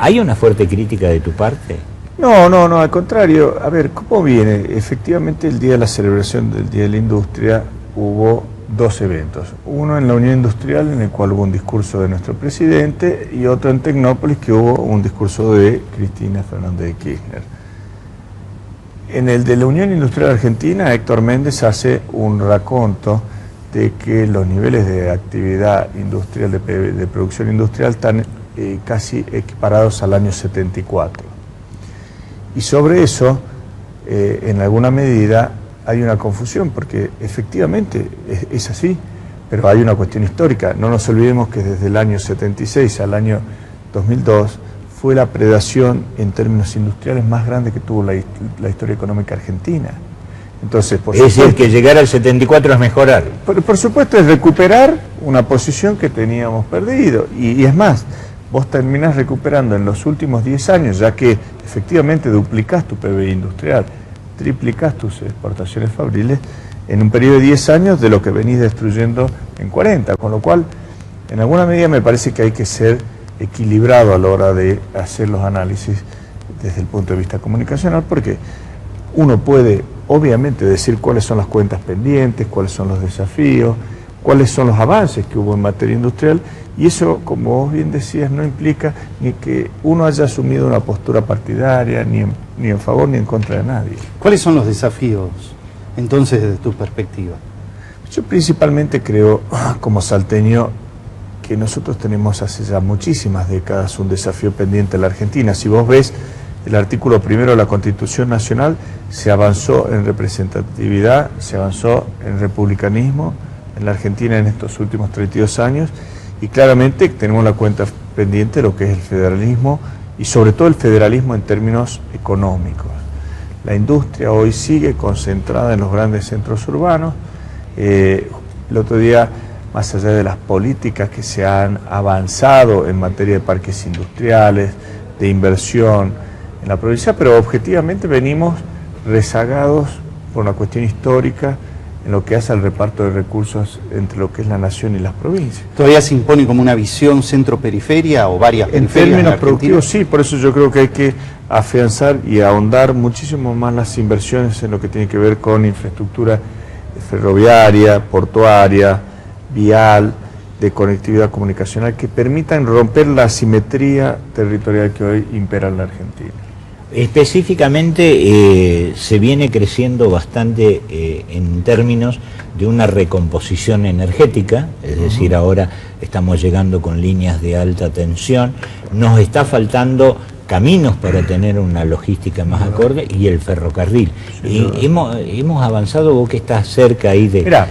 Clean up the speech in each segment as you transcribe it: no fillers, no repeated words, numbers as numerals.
¿Hay una fuerte crítica de tu parte? No, al contrario. A ver, ¿cómo viene? Efectivamente, el día de la celebración del Día de la Industria hubo dos eventos. Uno en la Unión Industrial, en el cual hubo un discurso de nuestro presidente, y otro en Tecnópolis, que hubo un discurso de Cristina Fernández de Kirchner. En el de la Unión Industrial Argentina, Héctor Méndez hace un raconto de que los niveles de actividad industrial, de producción industrial, están casi equiparados al año 74. Y sobre eso, en alguna medida, hay una confusión, porque efectivamente es así, pero hay una cuestión histórica. No nos olvidemos que desde el año 76 al año 2002 fue la predación en términos industriales más grande que tuvo la historia económica argentina. Entonces, es decir, que llegar al 74 es mejorar. Por supuesto, es recuperar una posición que teníamos perdido. Y es más, vos terminás recuperando en los últimos 10 años, ya que efectivamente duplicás tu PBI industrial, triplicás tus exportaciones fabriles en un periodo de 10 años de lo que venís destruyendo en 40, con lo cual, en alguna medida me parece que hay que ser equilibrado a la hora de hacer los análisis desde el punto de vista comunicacional, porque uno puede obviamente decir cuáles son las cuentas pendientes, cuáles son los desafíos, cuáles son los avances que hubo en materia industrial, y eso, como vos bien decías, no implica ni que uno haya asumido una postura partidaria, ni en favor ni en contra de nadie. ¿Cuáles son los desafíos, entonces, desde tu perspectiva? Yo principalmente creo, como salteño, que nosotros tenemos hace ya muchísimas décadas un desafío pendiente en la Argentina. Si vos ves el artículo primero de la Constitución Nacional, se avanzó en representatividad, se avanzó en republicanismo en la Argentina en estos últimos 32 años, y claramente tenemos la cuenta pendiente de lo que es el federalismo, y sobre todo el federalismo en términos económicos. La industria hoy sigue concentrada en los grandes centros urbanos. El otro día, más allá de las políticas que se han avanzado en materia de parques industriales, de inversión en la provincia, pero objetivamente venimos rezagados por una cuestión histórica en lo que hace al reparto de recursos entre lo que es la nación y las provincias. ¿Todavía se impone como una visión centro-periferia o varias periferias? En términos productivos sí, por eso yo creo que hay que afianzar y ahondar muchísimo más las inversiones en lo que tiene que ver con infraestructura ferroviaria, portuaria, vial, de conectividad comunicacional, que permitan romper la asimetría territorial que hoy impera en la Argentina. Específicamente se viene creciendo bastante en términos de una recomposición energética, es decir, ahora estamos llegando con líneas de alta tensión, nos está faltando caminos para tener una logística más acorde y el ferrocarril. Hemos avanzado, vos que estás cerca ahí de... Mirá,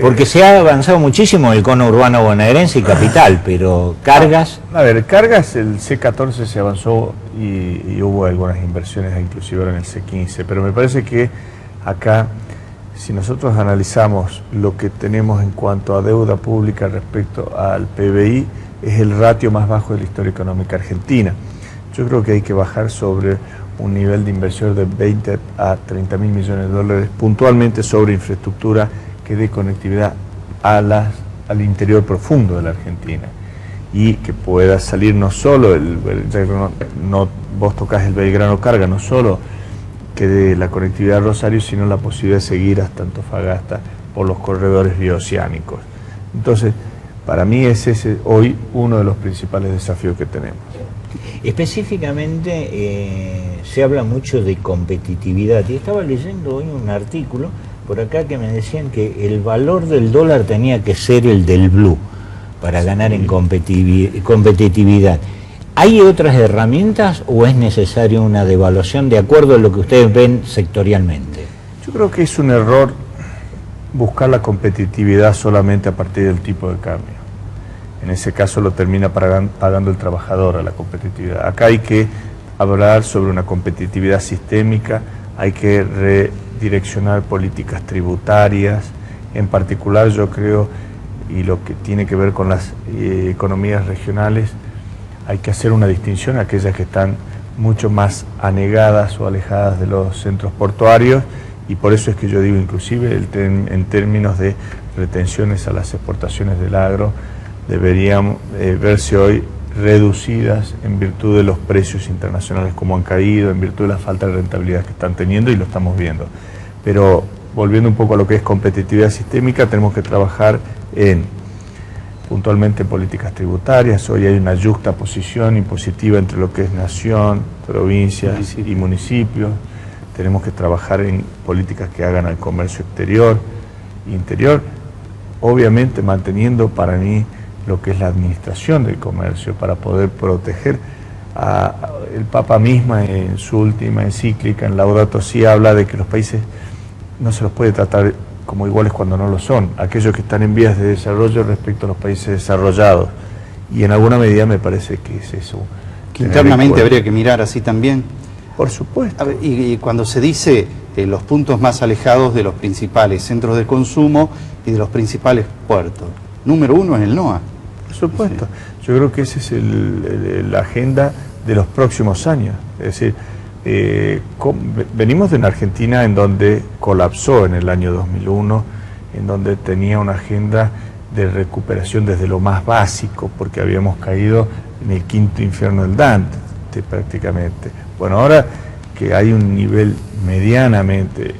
porque se ha avanzado muchísimo el cono urbano bonaerense y capital, pero cargas... A ver, cargas, el C14 se avanzó y hubo algunas inversiones inclusive ahora en el C15, pero me parece que acá, si nosotros analizamos lo que tenemos en cuanto a deuda pública respecto al PBI, es el ratio más bajo de la historia económica argentina. Yo creo que hay que bajar sobre un nivel de inversión de 20 a 30 mil millones de dólares puntualmente sobre infraestructura que dé conectividad al interior profundo de la Argentina, y que pueda salir no solo, vos tocás el Belgrano Carga, no solo que dé la conectividad a Rosario, sino la posibilidad de seguir hasta Antofagasta por los corredores bioceánicos. Entonces, para mí es ese hoy uno de los principales desafíos que tenemos. Específicamente se habla mucho de competitividad, y estaba leyendo hoy un artículo por acá que me decían que el valor del dólar tenía que ser el del blue para ganar en competitividad. ¿Hay otras herramientas o es necesaria una devaluación de acuerdo a lo que ustedes ven sectorialmente? Yo creo que es un error buscar la competitividad solamente a partir del tipo de cambio. En ese caso lo termina pagando el trabajador a la competitividad. Acá hay que hablar sobre una competitividad sistémica, hay que redireccionar políticas tributarias, en particular yo creo, y lo que tiene que ver con las economías regionales, hay que hacer una distinción a aquellas que están mucho más anegadas o alejadas de los centros portuarios, y por eso es que yo digo inclusive en términos de retenciones a las exportaciones del agro, deberían verse hoy reducidas en virtud de los precios internacionales como han caído, en virtud de la falta de rentabilidad que están teniendo, y lo estamos viendo. Pero volviendo un poco a lo que es competitividad sistémica, tenemos que trabajar puntualmente en políticas tributarias. Hoy hay una juxtaposición impositiva entre lo que es nación, provincias y municipios. Tenemos que trabajar en políticas que hagan al comercio exterior e interior, obviamente manteniendo para mí lo que es la administración del comercio, para poder proteger el Papa misma en su última encíclica, en Laudato Si, habla de que los países no se los puede tratar como iguales cuando no lo son, aquellos que están en vías de desarrollo respecto a los países desarrollados, y en alguna medida me parece que es eso. Que internamente habría que mirar así también. Por supuesto. A ver, y cuando se dice los puntos más alejados de los principales centros de consumo y de los principales puertos, número uno es el NOA. Por supuesto. Sí. Yo creo que esa es la agenda de los próximos años. Es decir, venimos de una Argentina en donde colapsó en el año 2001, en donde tenía una agenda de recuperación desde lo más básico, porque habíamos caído en el quinto infierno del Dante, prácticamente. Bueno, ahora que hay un nivel medianamente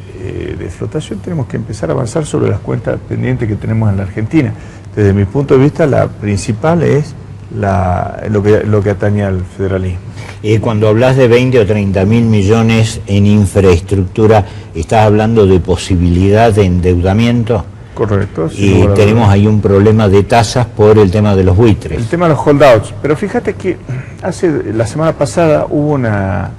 de flotación, tenemos que empezar a avanzar sobre las cuentas pendientes que tenemos en la Argentina. Desde mi punto de vista, la principal es lo que atañe al federalismo. Cuando hablas de 20 o 30 mil millones en infraestructura, ¿estás hablando de posibilidad de endeudamiento? Correcto. Y tenemos ahí un problema de tasas por el tema de los buitres. El tema de los holdouts. Pero fíjate que la semana pasada hubo una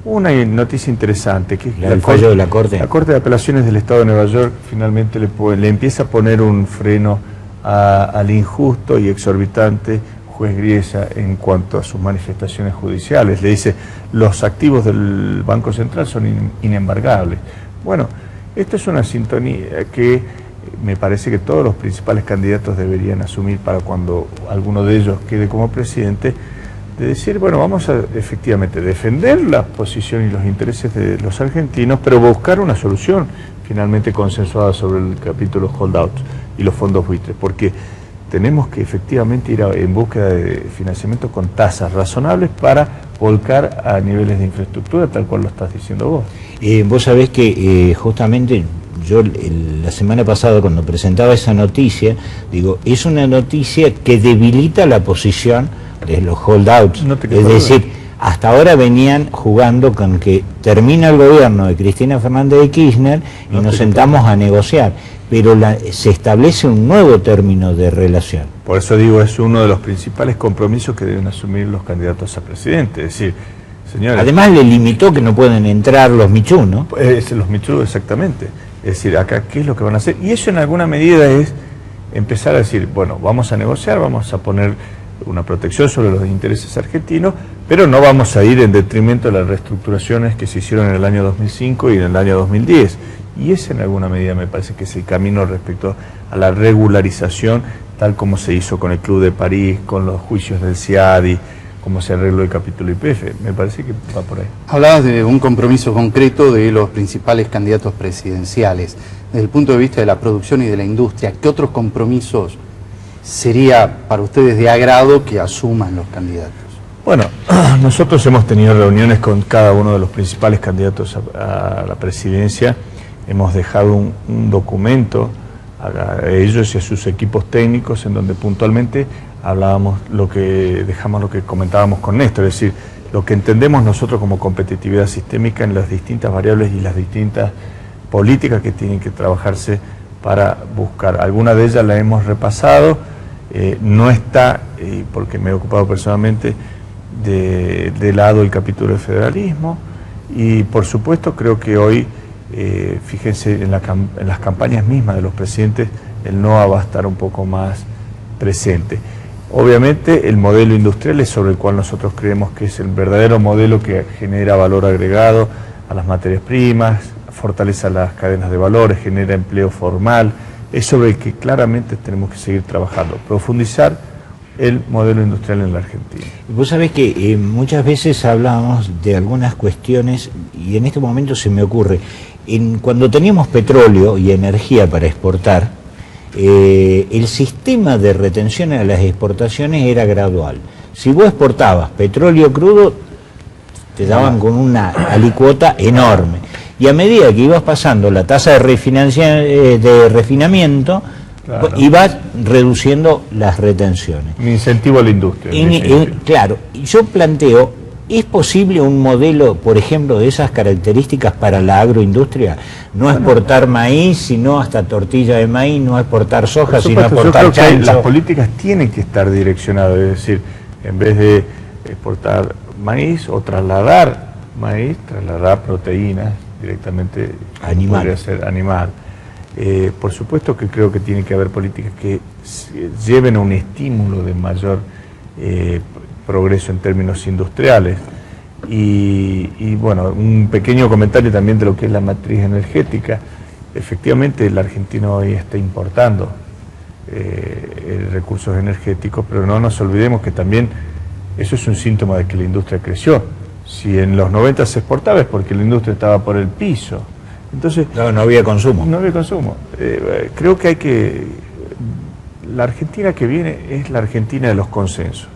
noticia interesante, que el fallo de la Corte. La Corte de Apelaciones del Estado de Nueva York finalmente le empieza a poner un freno al injusto y exorbitante juez Griesa en cuanto a sus manifestaciones judiciales. Le dice, los activos del Banco Central son inembargables. Bueno, esta es una sintonía que me parece que todos los principales candidatos deberían asumir para cuando alguno de ellos quede como presidente, de decir, bueno, vamos a efectivamente defender la posición y los intereses de los argentinos, pero buscar una solución finalmente consensuada sobre el capítulo holdouts y los fondos buitres, porque tenemos que efectivamente ir en búsqueda de financiamiento con tasas razonables para volcar a niveles de infraestructura, tal cual lo estás diciendo vos. Vos sabés que justamente yo la semana pasada, cuando presentaba esa noticia, digo, es una noticia que debilita la posición de los holdouts. No te es decir, hasta ahora venían jugando con que termina el gobierno de Cristina Fernández de Kirchner y nos sentamos a negociar, pero se establece un nuevo término de relación. Por eso digo, es uno de los principales compromisos que deben asumir los candidatos a presidente. Es decir, señores, además le limitó que no pueden entrar los Michú, ¿no? Los Michú, exactamente. Es decir, acá, ¿qué es lo que van a hacer? Y eso en alguna medida es empezar a decir, bueno, vamos a negociar, vamos a poner una protección sobre los intereses argentinos, pero no vamos a ir en detrimento de las reestructuraciones que se hicieron en el año 2005 y en el año 2010. Y ese en alguna medida me parece que es el camino respecto a la regularización, tal como se hizo con el Club de París, con los juicios del CIADI, como se arregló el capítulo YPF. Me parece que va por ahí. Hablabas de un compromiso concreto de los principales candidatos presidenciales. Desde el punto de vista de la producción y de la industria, ¿qué otros compromisos sería para ustedes de agrado que asuman los candidatos? Bueno, nosotros hemos tenido reuniones con cada uno de los principales candidatos a la presidencia. Hemos dejado un documento a ellos y a sus equipos técnicos en donde puntualmente hablábamos lo que comentábamos con Néstor, es decir, lo que entendemos nosotros como competitividad sistémica en las distintas variables y las distintas políticas que tienen que trabajarse para buscar. Alguna de ellas la hemos repasado, no está, porque me he ocupado personalmente, de lado el capítulo de federalismo, y por supuesto creo que hoy, fíjense en las campañas mismas de los presidentes, el NOA va a estar un poco más presente. Obviamente el modelo industrial es sobre el cual nosotros creemos que es el verdadero modelo que genera valor agregado a las materias primas, fortalece las cadenas de valores, genera empleo formal, es sobre el que claramente tenemos que seguir trabajando, profundizar el modelo industrial en la Argentina. Vos sabés que muchas veces hablábamos de algunas cuestiones y en este momento se me ocurre, cuando teníamos petróleo y energía para exportar, el sistema de retención a las exportaciones era gradual. Si vos exportabas petróleo crudo, te daban con una alicuota enorme. Y a medida que ibas pasando la tasa de refinamiento, Claro. ibas reduciendo las retenciones. Un incentivo a la industria. Claro, yo planteo, ¿es posible un modelo, por ejemplo, de esas características para la agroindustria? No exportar maíz, sino hasta tortilla de maíz, no exportar soja, sino exportar yo creo que chancho. las políticas tienen que estar delegadas, es decir, en vez de exportar maíz o trasladar maíz, trasladar proteínas directamente Animal. podría ser animal. Por supuesto que creo que tiene que haber políticas que lleven a un estímulo de mayor progreso en términos industriales. Y bueno, un pequeño comentario también de lo que es la matriz energética. Efectivamente, el argentino hoy está importando recursos energéticos, pero no nos olvidemos que también eso es un síntoma de que la industria creció. Si en los 90 se exportaba es porque la industria estaba por el piso. Entonces, No había consumo. no había consumo. Creo que la Argentina que viene es la Argentina de los consensos.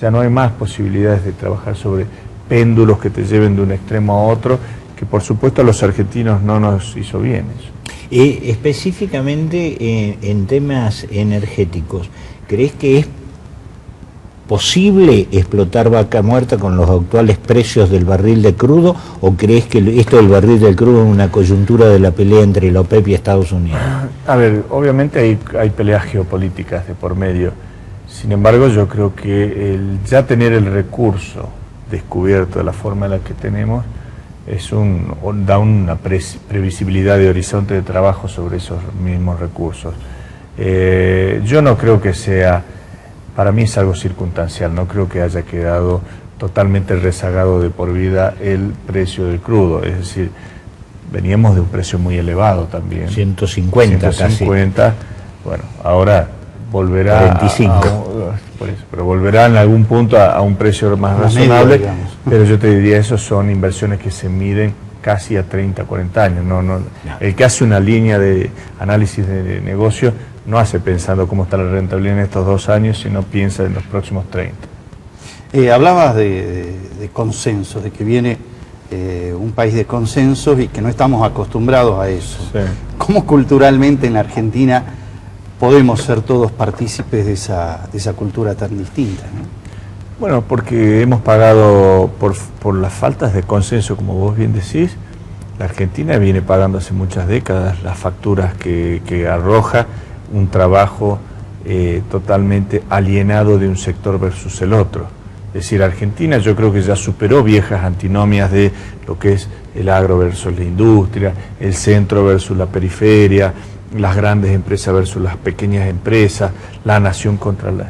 Ya no hay más posibilidades de trabajar sobre péndulos que te lleven de un extremo a otro, que por supuesto a los argentinos no nos hizo bien eso. Específicamente en temas energéticos, ¿crees que es posible explotar vaca muerta con los actuales precios del barril de crudo, o crees que esto del barril del crudo es una coyuntura de la pelea entre la OPEP y Estados Unidos? A ver, obviamente hay peleas geopolíticas de por medio. Sin embargo, yo creo que el ya tener el recurso descubierto de la forma en la que tenemos da una previsibilidad de horizonte de trabajo sobre esos mismos recursos. Yo no creo que sea, para mí es algo circunstancial, no creo que haya quedado totalmente rezagado de por vida el precio del crudo, es decir, veníamos de un precio muy elevado también. 150 casi. Bueno, ahora volverá 45. pero volverá en algún punto a un precio más razonable, pero yo te diría, eso son inversiones que se miden casi a 30, 40 años. El que hace una línea de análisis de negocio no hace pensando cómo está la rentabilidad en estos 2 años, sino piensa en los próximos 30. Hablabas de consensos, de que viene un país de consensos y que no estamos acostumbrados a eso. Sí. ¿Cómo culturalmente en la Argentina podemos ser todos partícipes de esa cultura tan distinta, ¿no? Bueno, porque hemos pagado por las faltas de consenso, como vos bien decís. La Argentina viene pagando hace muchas décadas las facturas que arroja un trabajo totalmente alienado de un sector versus el otro. Es decir, Argentina yo creo que ya superó viejas antinomias de lo que es el agro versus la industria, el centro versus la periferia, las grandes empresas versus las pequeñas empresas, la nación contra las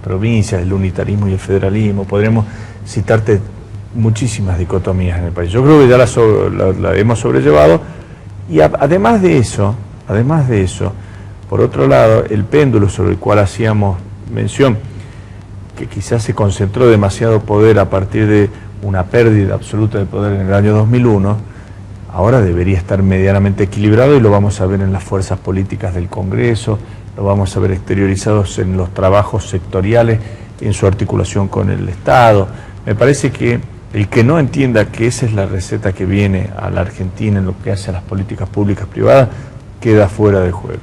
provincias, el unitarismo y el federalismo. Podremos citarte muchísimas dicotomías en el país. Yo creo que ya la hemos sobrellevado, y además de eso, por otro lado, el péndulo sobre el cual hacíamos mención, que quizás se concentró demasiado poder a partir de una pérdida absoluta de poder en el año 2001, ahora debería estar medianamente equilibrado, y lo vamos a ver en las fuerzas políticas del Congreso, lo vamos a ver exteriorizados en los trabajos sectoriales, en su articulación con el Estado. Me parece que el que no entienda que esa es la receta que viene a la Argentina en lo que hace a las políticas públicas privadas, queda fuera de juego.